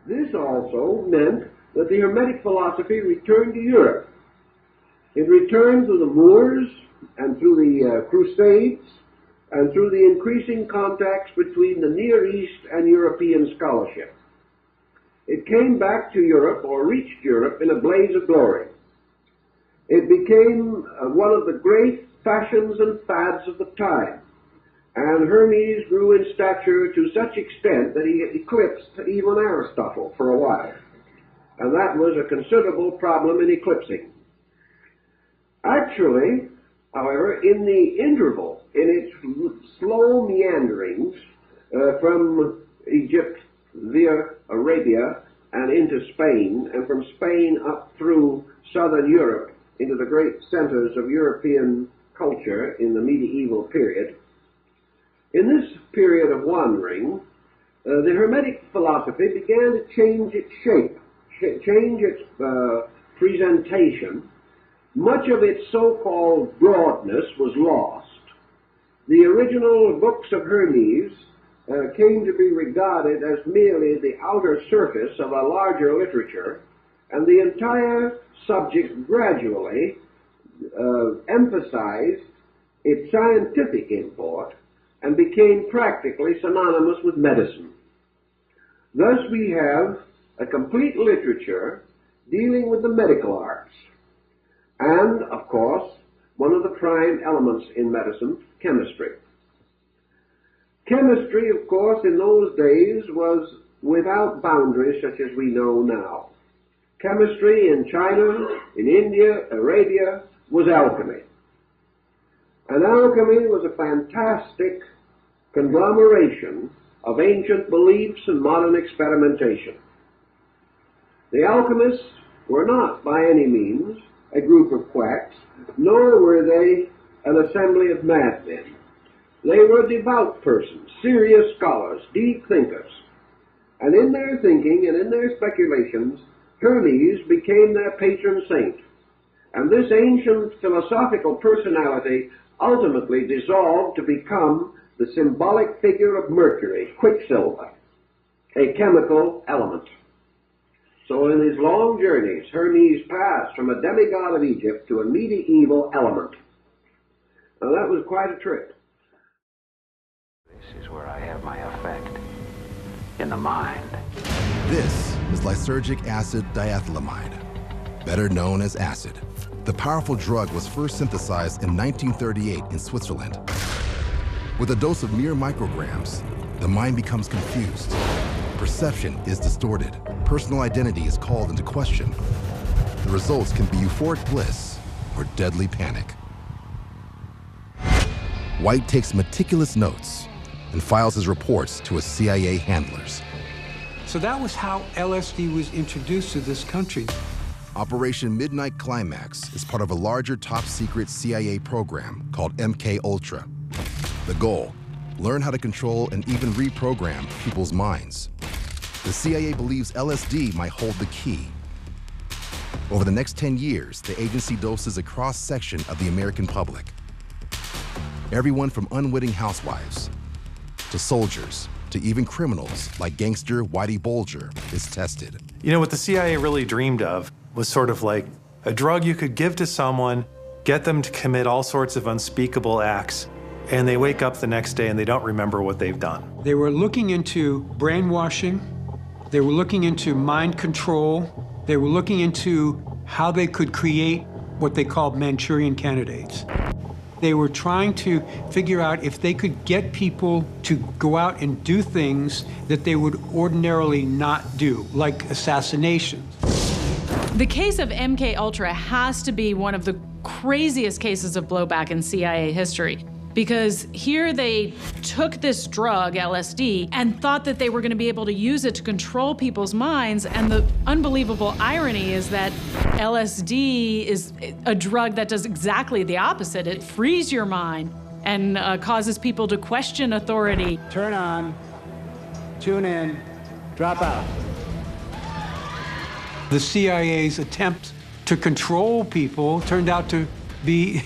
This also meant that the Hermetic philosophy returned to Europe. It returned through the Moors and through the Crusades and through the increasing contacts between the Near East and European scholarship. It came back to Europe, or reached Europe, in a blaze of glory. It became one of the great fashions and fads of the time, and Hermes grew in stature to such extent that he eclipsed even Aristotle for a while, and that was a considerable problem in eclipsing. Actually, however, in the interval, in its slow meanderings from Egypt via Arabia and into Spain, and from Spain up through southern Europe into the great centers of European culture in the medieval period, in this period of wandering, the Hermetic philosophy began to change its shape, change its presentation. Much of its so-called broadness was lost. The original books of Hermes came to be regarded as merely the outer surface of a larger literature, and the entire subject gradually emphasized its scientific import and became practically synonymous with medicine. Thus we have a complete literature dealing with the medical arts, and, of course, one of the prime elements in medicine, chemistry. Chemistry, of course, in those days was without boundaries such as we know now. Chemistry in China, in India, Arabia, was alchemy. And alchemy was a fantastic conglomeration of ancient beliefs and modern experimentation. The alchemists were not, by any means, a group of quacks, nor were they an assembly of madmen. They were devout persons, serious scholars, deep thinkers. And in their thinking and in their speculations, Hermes became their patron saint. And this ancient philosophical personality ultimately dissolved to become the symbolic figure of Mercury, Quicksilver, a chemical element. So in his long journeys, Hermes passed from a demigod of Egypt to a medieval element. Now that was quite a trip. This is where I have my effect, in the mind. This is lysergic acid diethylamide, better known as acid. The powerful drug was first synthesized in 1938 in Switzerland. With a dose of mere micrograms, the mind becomes confused. Perception is distorted. Personal identity is called into question. The results can be euphoric bliss or deadly panic. White takes meticulous notes and files his reports to his CIA handlers. So that was how LSD was introduced to this country. Operation Midnight Climax is part of a larger top-secret CIA program called MKUltra. The goal: learn how to control and even reprogram people's minds. The CIA believes LSD might hold the key. Over the next 10 years, the agency doses a cross-section of the American public. Everyone from unwitting housewives to soldiers to even criminals like gangster Whitey Bulger is tested. You know, what the CIA really dreamed of was sort of like a drug you could give to someone, get them to commit all sorts of unspeakable acts, and they wake up the next day and they don't remember what they've done. They were looking into brainwashing. They were looking into mind control. They were looking into how they could create what they called Manchurian candidates. They were trying to figure out if they could get people to go out and do things that they would ordinarily not do, like assassination. The case of MKUltra has to be one of the craziest cases of blowback in CIA history, because here they took this drug, LSD, and thought that they were going to be able to use it to control people's minds, and the unbelievable irony is that LSD is a drug that does exactly the opposite. It frees your mind and causes people to question authority. Turn on, tune in, drop out. The CIA's attempt to control people turned out to be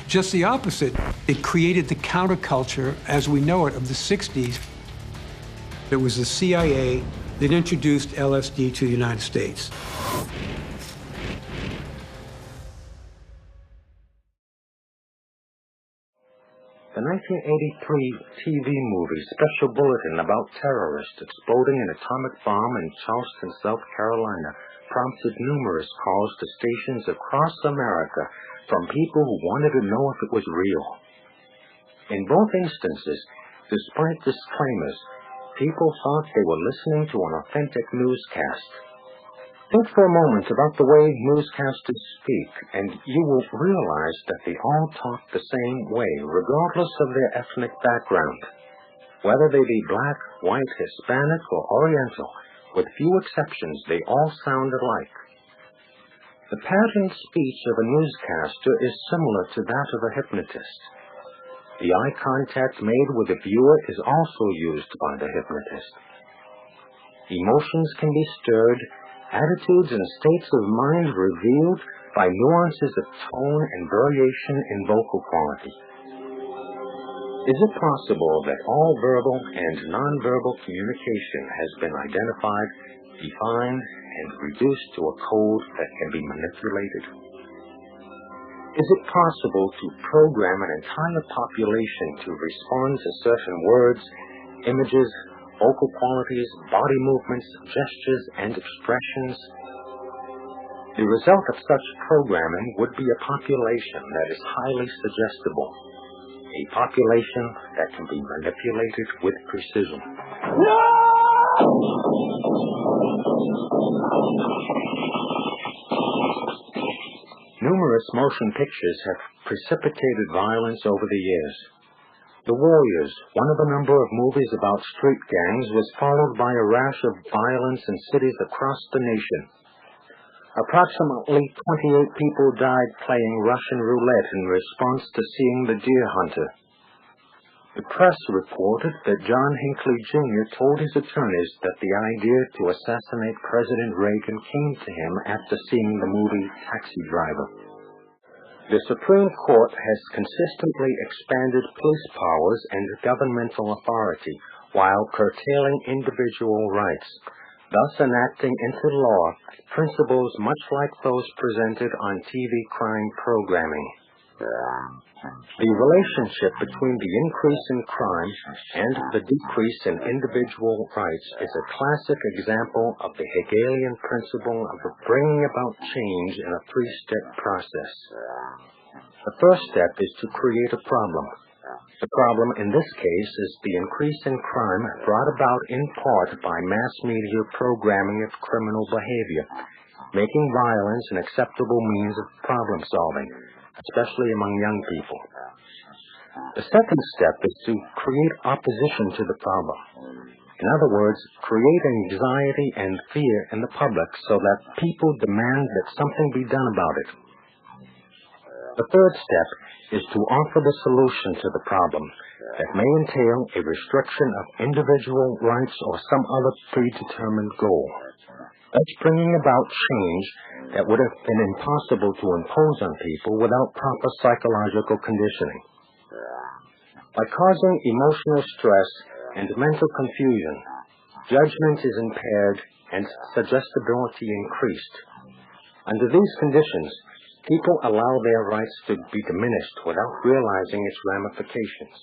just the opposite. It created the counterculture as we know it of the 60s. It was the CIA that introduced LSD to the United States. The 1983 TV movie Special Bulletin about terrorists exploding an atomic bomb in Charleston, South Carolina, prompted numerous calls to stations across America from people who wanted to know if it was real. In both instances, despite disclaimers, people thought they were listening to an authentic newscast. Think for a moment about the way newscasters speak, and you will realize that they all talk the same way, regardless of their ethnic background. Whether they be black, white, Hispanic, or Oriental, with few exceptions, they all sound alike. The patterned speech of a newscaster is similar to that of a hypnotist. The eye contact made with the viewer is also used by the hypnotist. Emotions can be stirred, attitudes and states of mind revealed by nuances of tone and variation in vocal quality. Is it possible that all verbal and nonverbal communication has been identified, defined, and reduced to a code that can be manipulated? Is it possible to program an entire population to respond to certain words, images, vocal qualities, body movements, gestures, and expressions? The result of such programming would be a population that is highly suggestible, a population that can be manipulated with precision. No! Numerous motion pictures have precipitated violence over the years. The Warriors, one of a number of movies about street gangs, was followed by a rash of violence in cities across the nation. Approximately 28 people died playing Russian roulette in response to seeing the deer hunter. The press reported that John Hinckley Jr. told his attorneys that the idea to assassinate President Reagan came to him after seeing the movie Taxi Driver. The Supreme Court has consistently expanded police powers and governmental authority while curtailing individual rights, thus enacting into law principles much like those presented on TV crime programming. The relationship between the increase in crime and the decrease in individual rights is a classic example of the Hegelian principle of bringing about change in a three-step process. The first step is to create a problem. The problem in this case is the increase in crime brought about in part by mass media programming of criminal behavior, making violence an acceptable means of problem solving, especially among young people. The second step is to create opposition to the problem. In other words, create anxiety and fear in the public so that people demand that something be done about it. The third step is to offer the solution to the problem that may entail a restriction of individual rights or some other predetermined goal, thus bringing about change that would have been impossible to impose on people without proper psychological conditioning. By causing emotional stress and mental confusion, judgment is impaired and suggestibility increased. Under these conditions, people allow their rights to be diminished without realizing its ramifications.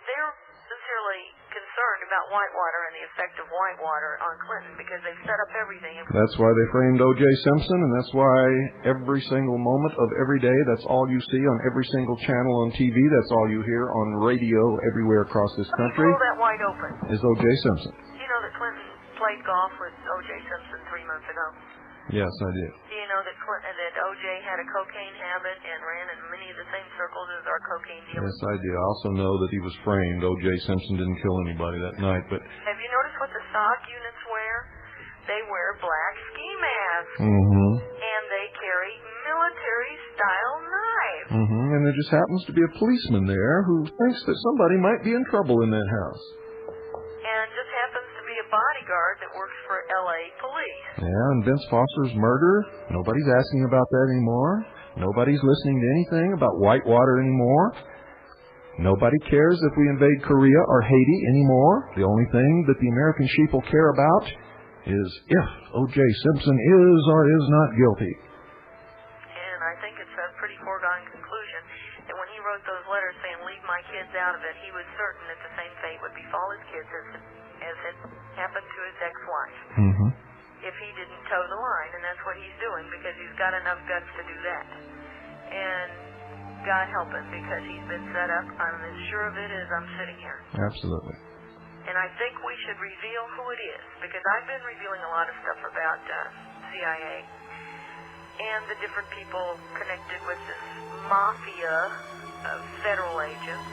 They're sincerely concerned about about Whitewater and the effect of Whitewater on Clinton, because they've set up everything. That's why they framed O.J. Simpson, and that's why every single moment of every day, that's all you see on every single channel on TV, that's all you hear on radio everywhere across this country. Pull that wide open. Is O.J. Simpson. Do you know that Clinton played golf with O.J. Simpson 3 months ago? Yes, I did. Do you know that O.J. had a cocaine habit and ran in many of the same circles as our cocaine dealers? Yes, I did. I also know that he was framed. O.J. Simpson didn't kill anybody that night, but... Have you noticed what the SOC units wear? They wear black ski masks. Mm-hmm. And they carry military-style knives. Mm-hmm. And there just happens to be a policeman there who thinks that somebody might be in trouble in that house. And just happens to be a bodyguard that works for L.A. police. Yeah, and Vince Foster's murder, nobody's asking about that anymore. Nobody's listening to anything about Whitewater anymore. Nobody cares if we invade Korea or Haiti anymore. The only thing that the American sheep will care about is if O.J. Simpson is or is not guilty. And I think it's a pretty foregone conclusion that when he wrote those letters saying, leave my kids out of it, he was certain that the same fate would befall his kids as it happened to his ex-wife. Mm-hmm. If he didn't toe the line, and that's what he's doing, because he's got enough guts to do that. And God help him, because he's been set up. I'm as sure of it as I'm sitting here. Absolutely. And I think we should reveal who it is, because I've been revealing a lot of stuff about CIA and the different people connected with this mafia of federal agents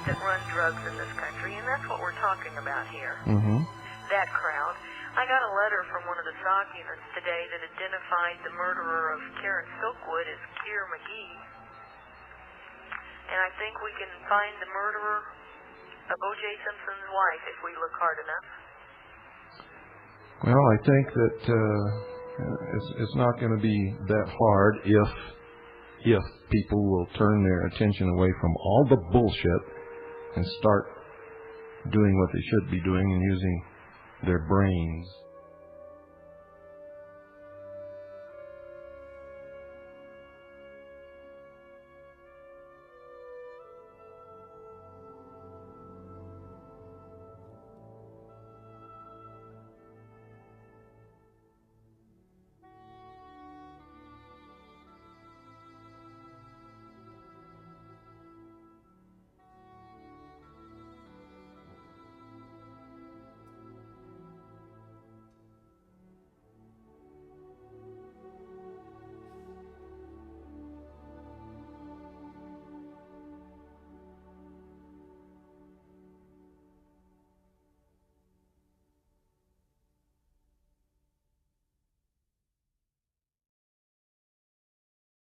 that run drugs in this country, and that's what we're talking about here. Mm-hmm. That crowd. I got a letter from one of the SOC units today that identified the murderer of Karen Silkwood as Keir McGee. And I think we can find the murderer of O.J. Simpson's wife if we look hard enough. Well, I think that it's not going to be that hard if people will turn their attention away from all the bullshit and start doing what they should be doing and using their brains.